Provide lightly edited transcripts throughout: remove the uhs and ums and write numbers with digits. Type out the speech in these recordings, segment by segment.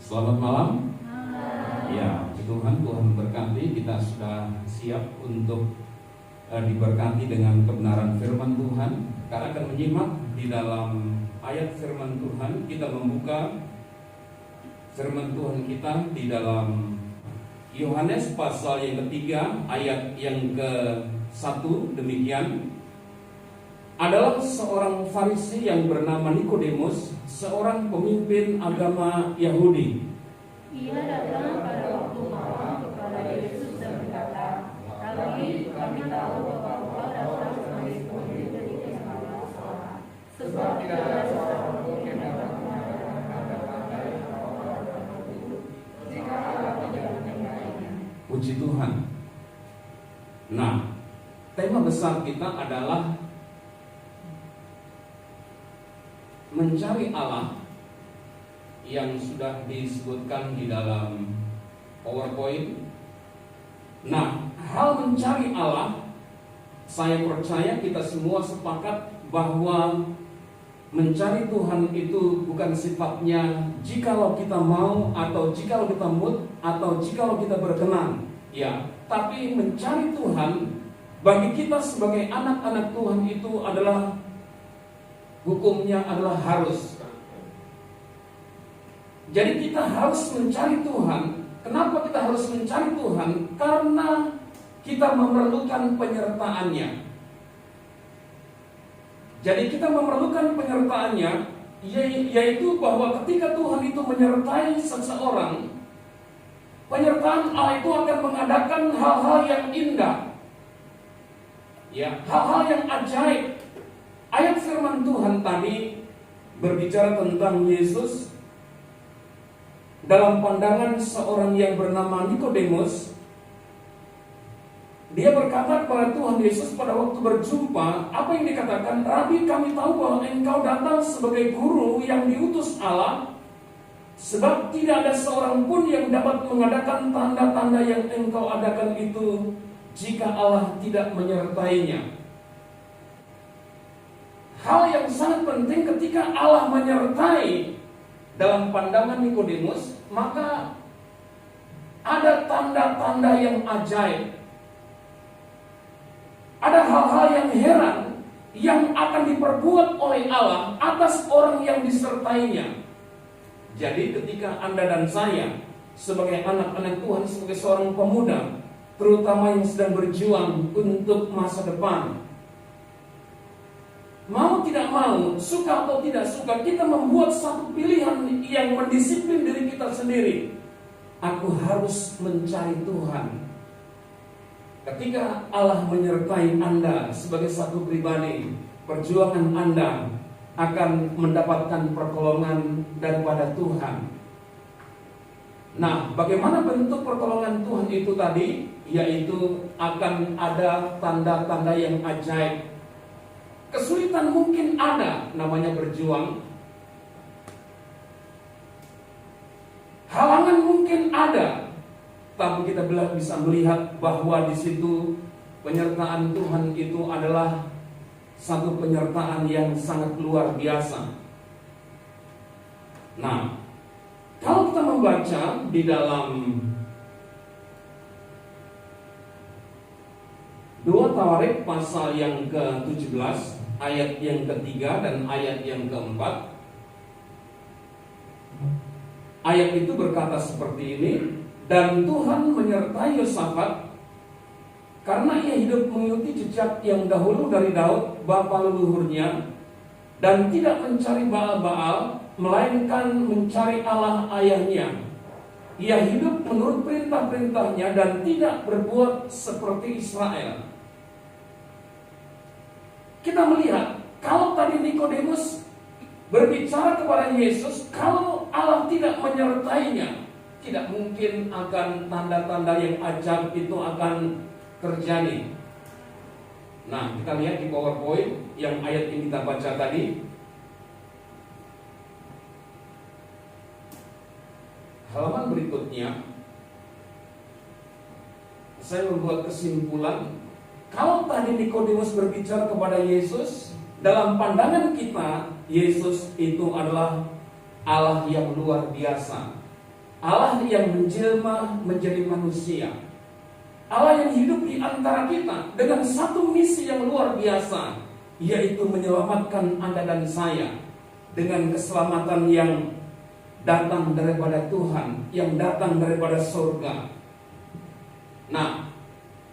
Selamat malam. Ya, Tuhan berkati. Kita sudah siap untuk diberkati dengan kebenaran firman Tuhan. Kita akan menyimak di dalam ayat firman Tuhan. Kita membuka firman Tuhan kita di dalam Yohanes pasal yang ketiga ayat yang ke-1. Demikian, adalah seorang Farisi yang bernama Nikodemus, seorang pemimpin agama Yahudi. Ia datang pada waktu malam kepada Yesus dan berkata, kami tahu bahwa Engkau datang sebagai pemimpin dari keselamatan seorang, sebab tidak ada seorang pun yang dapat mengadakan tanda-tanda yang Engkau lakukan itu, jika Allah tidak menyertainya. Puji Tuhan. Nah, tema besar kita adalah mencari Allah, yang sudah disebutkan di dalam PowerPoint. Nah, hal mencari Allah, saya percaya kita semua sepakat bahwa mencari Tuhan itu bukan sifatnya jikalau kita mau, atau jikalau kita mood, atau jikalau kita berkenan, ya. Tapi mencari Tuhan bagi kita sebagai anak-anak Tuhan itu adalah, hukumnya adalah harus. Jadi kita harus mencari Tuhan. Kenapa kita harus mencari Tuhan? Karena kita memerlukan penyertaannya. Jadi kita memerlukan penyertaannya, yaitu bahwa ketika Tuhan itu menyertai seseorang, penyertaan Allah itu akan mengadakan hal-hal yang indah, ya, hal-hal yang ajaib. Ayat firman Tuhan tadi berbicara tentang Yesus dalam pandangan seorang yang bernama Nikodemus. Dia berkata kepada Tuhan Yesus pada waktu berjumpa, apa yang dikatakan? Rabi, kami tahu bahwa Engkau datang sebagai guru yang diutus Allah, sebab tidak ada seorang pun yang dapat mengadakan tanda-tanda yang Engkau adakan itu jika Allah tidak menyertainya. Hal yang sangat penting ketika Allah menyertai dalam pandangan Nikodemus, maka ada tanda-tanda yang ajaib. Ada hal-hal yang heran yang akan diperbuat oleh Allah atas orang yang disertainya. Jadi ketika Anda dan saya sebagai anak-anak Tuhan, sebagai seorang pemuda, terutama yang sedang berjuang untuk masa depan, mau tidak mau, suka atau tidak suka, kita membuat satu pilihan yang mendisiplin diri kita sendiri. Aku harus mencari Tuhan. Ketika Allah menyertai Anda sebagai satu pribadi, perjuangan Anda akan mendapatkan pertolongan daripada Tuhan. Nah, bagaimana bentuk pertolongan Tuhan itu tadi? Yaitu akan ada tanda-tanda yang ajaib. Kesulitan mungkin ada, namanya berjuang. Halangan mungkin ada, tapi kita bisa melihat bahwa di situ penyertaan Tuhan itu adalah satu penyertaan yang sangat luar biasa. Nah, kalau kita membaca di dalam 2 Tawarik pasal yang ke-17, ayat yang ketiga dan ayat yang keempat. Ayat itu berkata seperti ini, dan Tuhan menyertai Yosafat karena ia hidup mengikuti jejak yang dahulu dari Daud bapa leluhurnya, dan tidak mencari Baal-Baal, melainkan mencari Allah ayahnya. Ia hidup menurut perintah-perintahnya dan tidak berbuat seperti Israel. Kita melihat, kalau tadi Nikodemus berbicara kepada Yesus, kalau Allah tidak menyertainya, tidak mungkin akan tanda-tanda yang ajaib itu akan terjadi. Nah, kita lihat di PowerPoint yang ayat yang kita baca tadi. Halaman berikutnya, saya membuat kesimpulan. Kalau tadi Nikodemus berbicara kepada Yesus, dalam pandangan kita, Yesus itu adalah Allah yang luar biasa. Allah yang menjelma menjadi manusia, Allah yang hidup di antara kita dengan satu misi yang luar biasa, yaitu menyelamatkan Anda dan saya dengan keselamatan yang datang daripada Tuhan, yang datang daripada surga. Nah,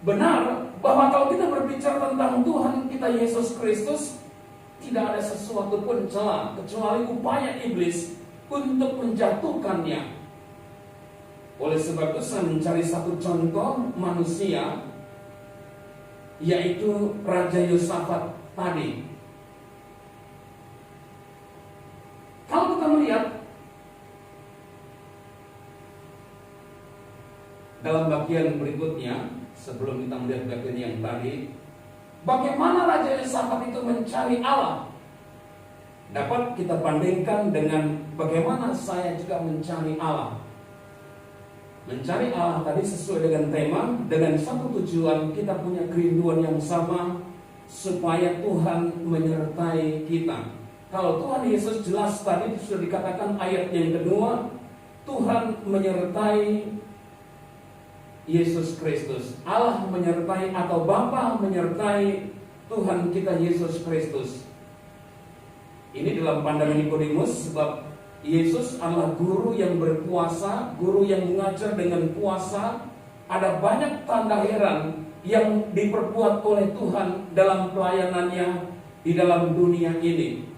benar bahwa kalau kita berbicara tentang Tuhan kita Yesus Kristus, tidak ada sesuatu pun celah kecuali upaya iblis untuk menjatuhkannya. Oleh sebab itu saya mencari satu contoh manusia, yaitu Raja Yosafat tadi. Kalau kita melihat dalam bagian berikutnya, sebelum kita melihat bagian yang tadi, bagaimana Raja Yosafat itu mencari Allah, dapat kita bandingkan dengan bagaimana saya juga mencari Allah. Mencari Allah tadi sesuai dengan tema, dengan satu tujuan, kita punya kerinduan yang sama, supaya Tuhan menyertai kita. Kalau Tuhan Yesus jelas tadi sudah dikatakan ayat yang kedua, Tuhan menyertai Yesus Kristus. Allah menyertai atau Bapa menyertai Tuhan kita Yesus Kristus. Ini dalam pandangan Nikodemus, sebab Yesus adalah guru yang berkuasa, guru yang mengajar dengan kuasa. Ada banyak tanda heran yang diperbuat oleh Tuhan dalam pelayanannya di dalam dunia ini.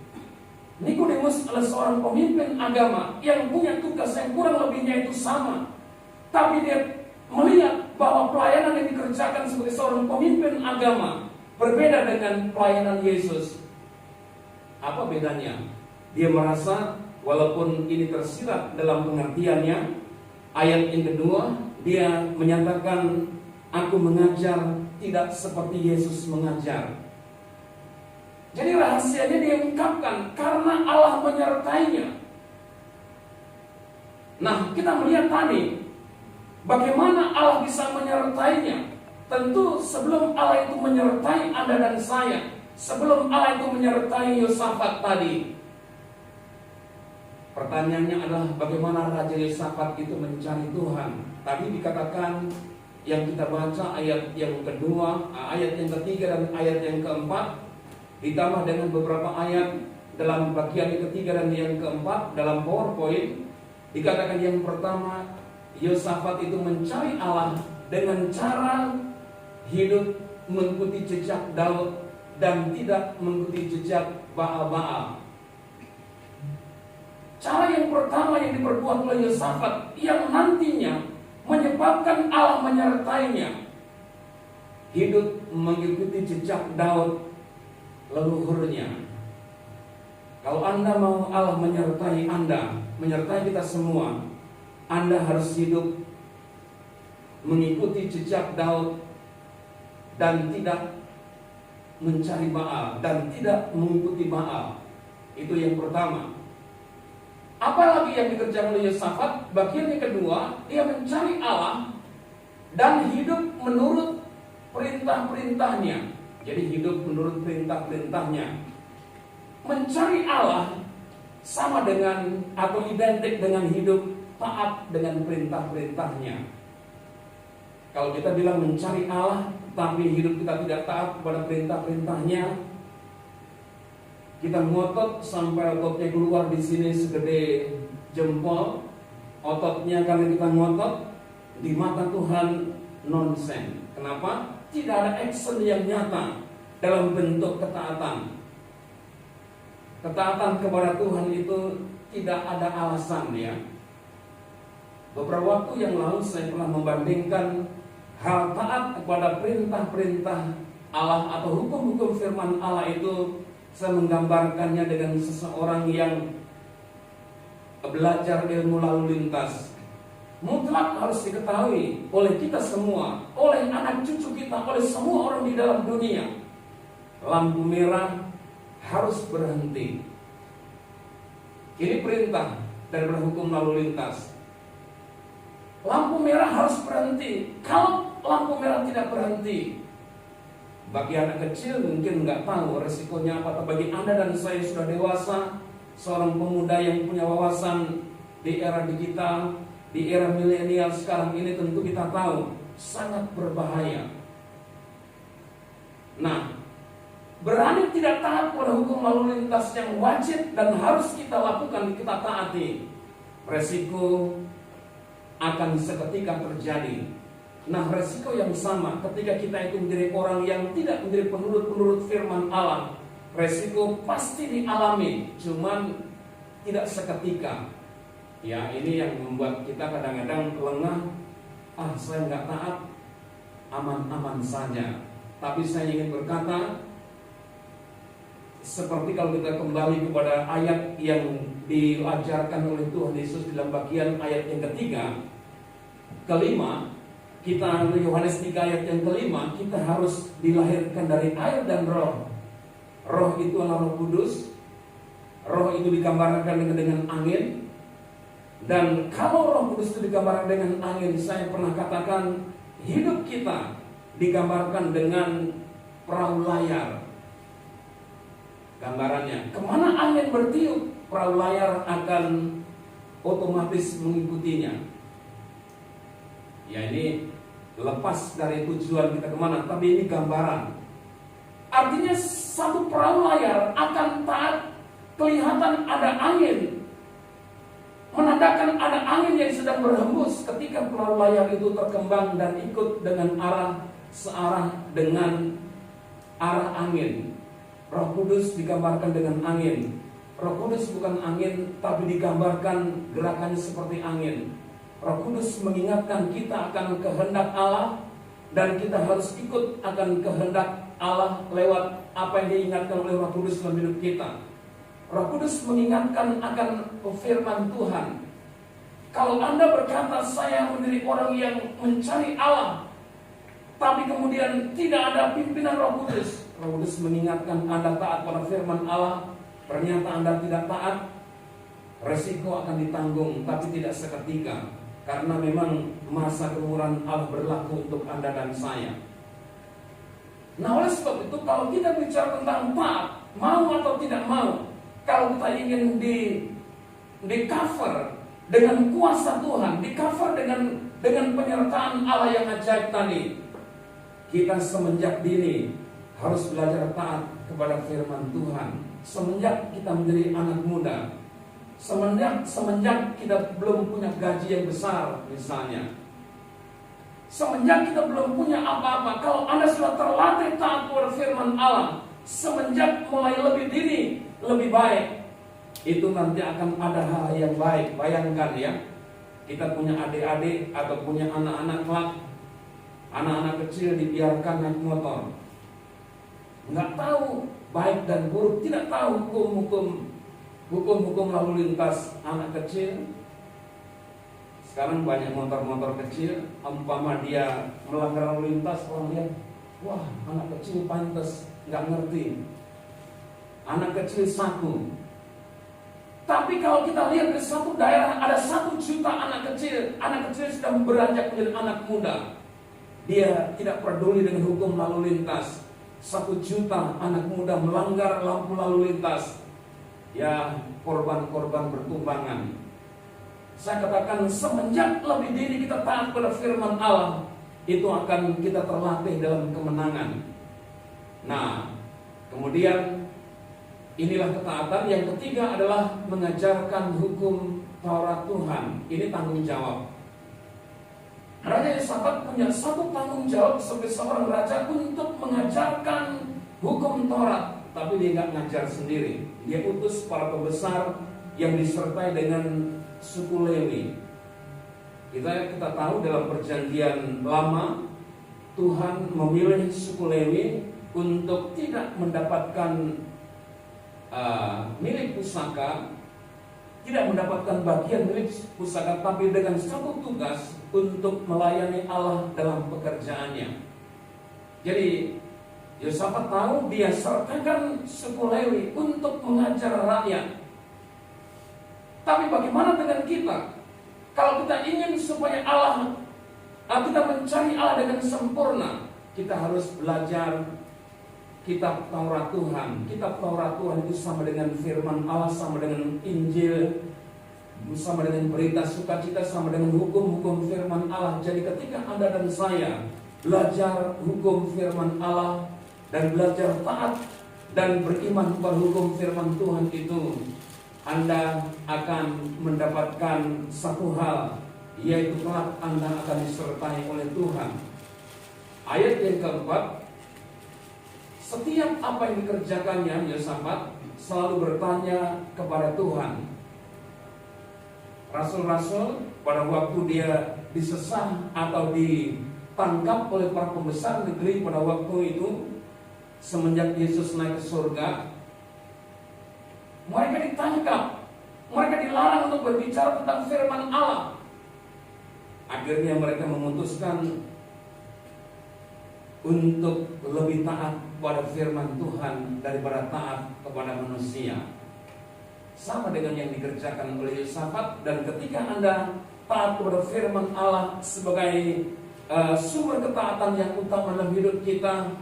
Nikodemus adalah seorang pemimpin agama yang punya tugas yang kurang lebihnya itu sama, tapi dia melihat bahwa pelayanan yang dikerjakan sebagai seorang pemimpin agama berbeda dengan pelayanan Yesus. Apa bedanya? Dia merasa walaupun ini tersirat dalam pengertiannya, ayat yang kedua dia menyatakan, aku mengajar tidak seperti Yesus mengajar. Jadi rahasianya dia ungkapkan karena Allah menyertainya. Nah, kita melihat tadi bagaimana Allah bisa menyertainya. Tentu sebelum Allah itu menyertai Anda dan saya, sebelum Allah itu menyertai Yosafat tadi, pertanyaannya adalah bagaimana Raja Yosafat itu mencari Tuhan. Tadi dikatakan yang kita baca ayat yang kedua, ayat yang ketiga dan ayat yang keempat, ditambah dengan beberapa ayat dalam bagian yang ketiga dan yang keempat dalam PowerPoint. Dikatakan yang pertama, Yosafat itu mencari Allah dengan cara hidup mengikuti jejak Daud dan tidak mengikuti jejak Baal-Baal. Cara yang pertama yang diperbuat oleh Yosafat yang nantinya menyebabkan Allah menyertainya, hidup mengikuti jejak Daud leluhurnya. Kalau Anda mau Allah menyertai Anda, menyertai kita semua, Anda harus hidup mengikuti jejak Daud dan tidak mencari Baal dan tidak mengikuti Baal. Itu yang pertama. Apalagi yang dikerjakan oleh Yosafat, bagian yang kedua, dia mencari Allah dan hidup menurut perintah-perintahnya. Jadi hidup menurut perintah-perintahnya. Mencari Allah sama dengan atau identik dengan hidup taat dengan perintah-perintahnya. Kalau kita bilang mencari Allah tapi hidup kita tidak taat kepada perintah-perintahnya, kita ngotot sampai ototnya keluar di sini segede jempol, ototnya karena kita ngotot, di mata Tuhan nonsen. Kenapa? Tidak ada action yang nyata dalam bentuk ketaatan. Ketaatan kepada Tuhan itu tidak ada alasan ya. Beberapa waktu yang lalu saya pernah membandingkan hal taat kepada perintah-perintah Allah atau hukum-hukum firman Allah itu. Saya menggambarkannya dengan seseorang yang belajar ilmu lalu lintas. Mutlak harus diketahui oleh kita semua, oleh anak cucu kita, oleh semua orang di dalam dunia. Lampu merah harus berhenti. Ini perintah dari hukum lalu lintas. Lampu merah harus berhenti. Kalau lampu merah tidak berhenti, bagi anak kecil mungkin nggak tahu resikonya apa. Bagi Anda dan saya sudah dewasa, seorang pemuda yang punya wawasan di era digital, di era milenial sekarang ini tentu kita tahu sangat berbahaya. Nah, berani tidak taat pada hukum lalu lintas yang wajib dan harus kita lakukan, kita taati, resiko akan seketika terjadi. Nah, resiko yang sama ketika kita itu menjadi orang yang tidak menjadi penurut firman Allah, resiko pasti dialami, cuman tidak seketika. Ya, ini yang membuat kita kadang-kadang lengah. Saya nggak taat, aman-aman saja. Tapi saya ingin berkata, seperti kalau kita kembali kepada ayat yang diajarkan oleh Tuhan Yesus dalam bagian ayat yang kelima, kita Yohanes 3 ayat yang kelima, kita harus dilahirkan dari air dan roh. Roh itu adalah Roh Kudus. Roh itu digambarkan dengan angin. Dan kalau Roh Kudus itu digambarkan dengan angin, saya pernah katakan hidup kita digambarkan dengan perahu layar. Gambarannya, kemana angin bertiup, perahu layar akan otomatis mengikutinya. Ya, ini lepas dari tujuan kita kemana, tapi ini gambaran. Artinya satu perahu layar akan taat kelihatan ada angin, menandakan ada angin yang sedang berhembus ketika perahu layar itu terkembang dan ikut dengan searah dengan arah angin. Roh Kudus digambarkan dengan angin. Roh Kudus bukan angin, tapi digambarkan gerakannya seperti angin. Roh Kudus mengingatkan kita akan kehendak Allah, dan kita harus ikut akan kehendak Allah lewat apa yang diingatkan oleh Roh Kudus dalam hidup kita. Roh Kudus mengingatkan akan firman Tuhan. Kalau Anda berkata saya menjadi orang yang mencari Allah, tapi kemudian tidak ada pimpinan Roh Kudus, Roh Kudus mengingatkan Anda taat pada firman Allah, ternyata Anda tidak taat, resiko akan ditanggung, tapi tidak seketika, karena memang masa kemurahan Allah berlaku untuk Anda dan saya. Nah, oleh sebab itu kalau kita bicara tentang taat, mau atau tidak mau, kalau kita ingin di cover dengan kuasa Tuhan, di cover dengan penyertaan Allah yang ajaib tadi, kita semenjak dini harus belajar taat kepada firman Tuhan. Semenjak kita menjadi anak muda, semenjak kita belum punya gaji yang besar misalnya, semenjak kita belum punya apa-apa, kalau Anda sudah terlatih taat kepada firman Allah, semenjak mulai lebih dini, lebih baik, itu nanti akan ada hal yang baik. Bayangkan ya, kita punya adik-adik atau punya anak-anak kecil dibiarkan naik motor, nggak tahu baik dan buruk, tidak tahu hukum lalu lintas anak kecil. Sekarang banyak motor-motor kecil, umpama dia melanggar lalu lintas, orang lihat, wah anak kecil pantas, nggak ngerti. Anak kecil satu. Tapi kalau kita lihat di satu daerah ada 1 juta anak kecil sedang beranjak menjadi anak muda. Dia tidak peduli dengan hukum lalu lintas. 1 juta anak muda melanggar lampu lalu lintas. Ya, korban-korban bertumbangan. Saya katakan semenjak lebih dini kita taat pada firman Allah, itu akan kita terlatih dalam kemenangan. Nah, kemudian inilah ketaatan. Yang ketiga adalah mengajarkan hukum Taurat Tuhan. Ini tanggung jawab. Raja Yosafat punya satu tanggung jawab sebagai seorang raja untuk mengajarkan hukum Taurat. Tapi dia nggak ngajar sendiri. Dia utus para pembesar yang disertai dengan suku Lewi. Kita tahu dalam perjanjian lama, Tuhan memilih suku Lewi untuk tidak mendapatkan milik pusaka, tidak mendapatkan bagian milik pusaka, tapi dengan satu tugas untuk melayani Allah dalam pekerjaannya. Jadi Yosafat tahu dia sertakan suku Lewi untuk mengajar rakyat. Tapi bagaimana dengan kita? Kalau kita ingin supaya kita mencari Allah dengan sempurna, kita harus belajar kitab Taurat Tuhan. Kitab Taurat Tuhan itu sama dengan firman Allah, sama dengan Injil. sama dengan berita sukacita, sama dengan hukum-hukum firman Allah. Jadi ketika Anda dan saya belajar hukum firman Allah dan belajar taat dan beriman kepada hukum firman Tuhan itu, Anda akan mendapatkan satu hal, yaitu kelak Anda akan disertai oleh Tuhan. Ayat yang keempat, setiap apa yang dikerjakannya Yosafat selalu bertanya kepada Tuhan. Rasul-rasul pada waktu dia disesah atau ditangkap oleh para pembesar negeri pada waktu itu, semenjak Yesus naik ke surga, mereka ditangkap, mereka dilarang untuk berbicara tentang firman Allah. Akhirnya mereka memutuskan untuk lebih taat pada firman Tuhan daripada taat kepada manusia. Sama dengan yang dikerjakan oleh Yosafat. Dan ketika Anda taat kepada firman Allah sebagai sumber ketaatan yang utama dalam hidup kita,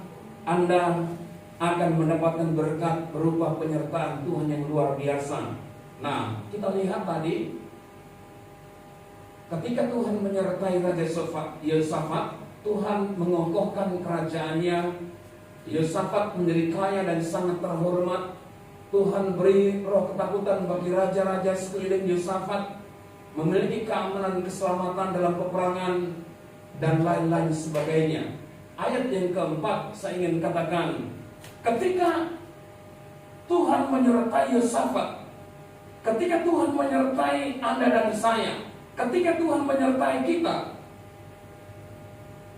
Anda akan mendapatkan berkat berupa penyertaan Tuhan yang luar biasa. Nah, kita lihat tadi, ketika Tuhan menyertai Raja Yosafat, Tuhan mengokohkan kerajaannya. Yosafat menjadi kaya dan sangat terhormat. Tuhan beri roh ketakutan bagi raja-raja sekeliling Yosafat, memiliki keamanan, keselamatan dalam peperangan, dan lain-lain sebagainya. Ayat yang keempat saya ingin katakan, ketika Tuhan menyertai Yosafat, ketika Tuhan menyertai Anda dan saya, ketika Tuhan menyertai kita,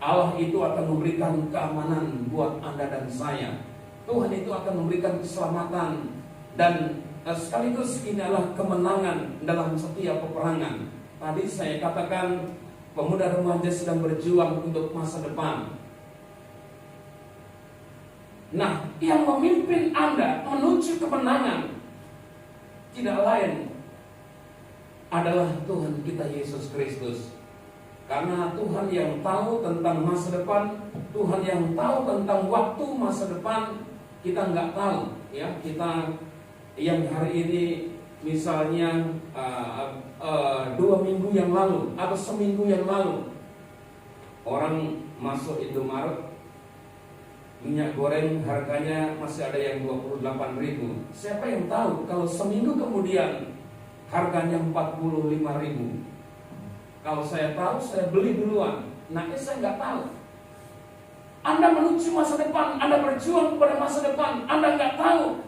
Allah itu akan memberikan keamanan buat Anda dan saya. Tuhan itu akan memberikan keselamatan, dan sekaligus ini adalah kemenangan dalam setiap peperangan. Tadi saya katakan pemuda remaja sedang berjuang untuk masa depan. Nah, yang memimpin Anda menuju kemenangan tidak lain adalah Tuhan kita Yesus Kristus. Karena Tuhan yang tahu tentang masa depan, Tuhan yang tahu tentang waktu masa depan, kita nggak tahu. Ya, kita yang hari ini misalnya 2 minggu yang lalu atau seminggu yang lalu, orang masuk Indomaret, minyak goreng harganya masih ada yang 28.000. Siapa yang tahu kalau seminggu kemudian harganya 45.000? Kalau saya tahu, saya beli duluan. Nah, saya nggak tahu. Anda menuju masa depan, Anda berjuang pada masa depan, Anda nggak tahu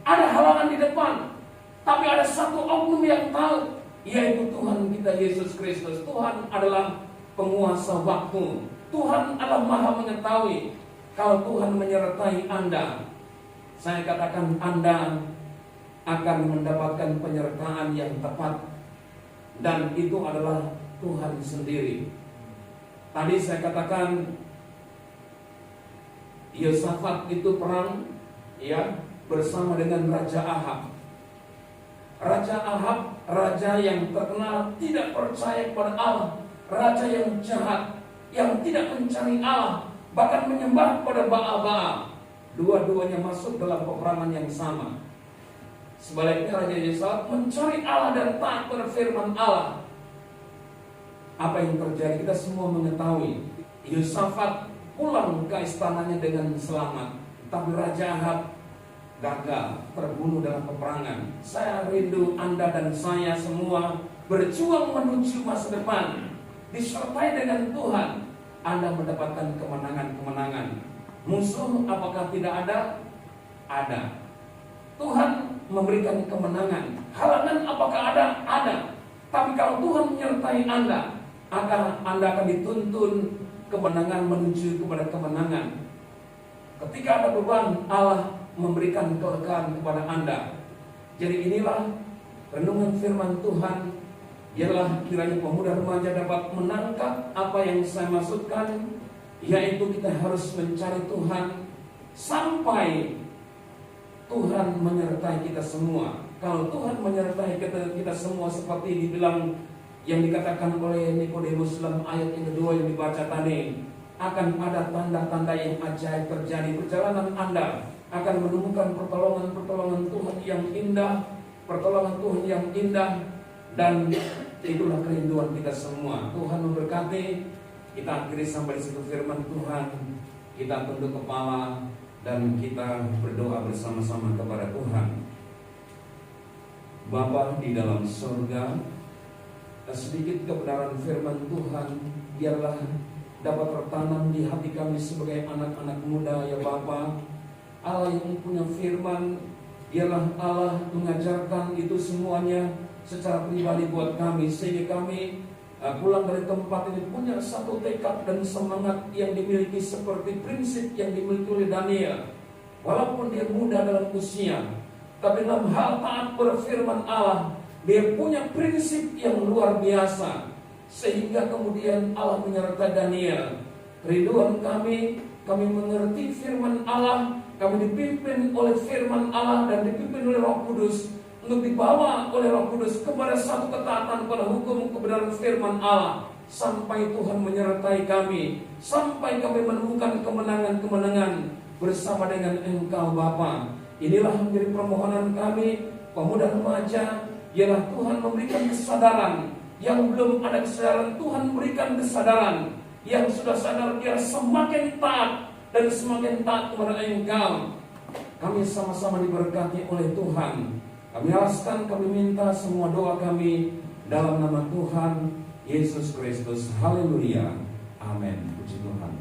ada halangan di depan, tapi ada satu oknum yang tahu, yaitu Tuhan kita Yesus Kristus. Tuhan adalah penguasa waktu. Tuhan adalah Maha mengetahui. Kalau Tuhan menyertai Anda, saya katakan Anda akan mendapatkan penyertaan yang tepat, dan itu adalah Tuhan sendiri. Tadi saya katakan Yosafat itu perang, ya, bersama dengan Raja Ahab. Raja Ahab, raja yang terkenal tidak percaya kepada Allah, raja yang jahat, yang tidak mencari Allah, bahkan menyembah pada Baal-Baal. Dua-duanya masuk dalam peperangan yang sama. Sebaliknya Raja Yosafat mencari Allah dan taat pada firman Allah. Apa yang terjadi kita semua mengetahui. Yosafat pulang ke istananya dengan selamat, tapi Raja Ahab gagal, terbunuh dalam peperangan. Saya rindu Anda dan saya semua berjuang menuju masa depan, disertai dengan Tuhan. Anda mendapatkan kemenangan-kemenangan. Musuh apakah tidak ada? Ada. Tuhan memberikan kemenangan. Halangan apakah ada? Ada. Tapi kalau Tuhan menyertai Anda, Anda akan dituntun kemenangan menuju kepada kemenangan. Ketika ada beban, Allah memberikan kelegaan kepada Anda. Jadi inilah renungan firman Tuhan. Ialah kiranya pemuda remaja dapat menangkap apa yang saya maksudkan, yaitu kita harus mencari Tuhan sampai Tuhan menyertai kita semua. Kalau Tuhan menyertai kita semua seperti dibilang yang dikatakan oleh Nikodemus dalam ayat yang kedua yang dibaca tadi, akan ada tanda-tanda yang ajaib terjadi. Perjalanan Anda akan menemukan pertolongan-pertolongan Tuhan yang indah, pertolongan Tuhan yang indah, Dan itulah kerinduan kita semua. Tuhan memberkati. Kita akhiri sampai di situ firman Tuhan. Kita tunduk kepala dan kita berdoa bersama-sama kepada Tuhan. Bapa di dalam surga, sedikit kebenaran firman Tuhan biarlah dapat tertanam di hati kami sebagai anak-anak muda, ya Bapa. Allah yang punya firman, biarlah Allah mengajarkan itu semuanya secara pribadi buat kami, sehingga kami pulang dari tempat ini punya satu tekad dan semangat yang dimiliki seperti prinsip yang dimiliki oleh Daniel. Walaupun dia muda dalam usia, tapi dalam hal taat berfirman Allah, dia punya prinsip yang luar biasa, sehingga kemudian Allah menyertai Daniel. Kerinduan kami mengerti firman Allah, kami dipimpin oleh firman Allah dan dipimpin oleh Roh Kudus, untuk dibawa oleh Roh Kudus kepada satu ketaatan pada hukum kebenaran firman Allah, sampai Tuhan menyertai kami, sampai kami menemukan kemenangan-kemenangan bersama dengan Engkau Bapa. Inilah menjadi permohonan kami, pemuda remaja, ialah Tuhan memberikan kesadaran. Yang belum ada kesadaran, Tuhan berikan kesadaran. Yang sudah sadar, biar semakin taat dan semakin taat kepada Engkau. Kami sama-sama diberkati oleh Tuhan. Kami alaskan, kami minta semua doa kami dalam nama Tuhan Yesus Kristus. Haleluya. Amin. Puji Tuhan.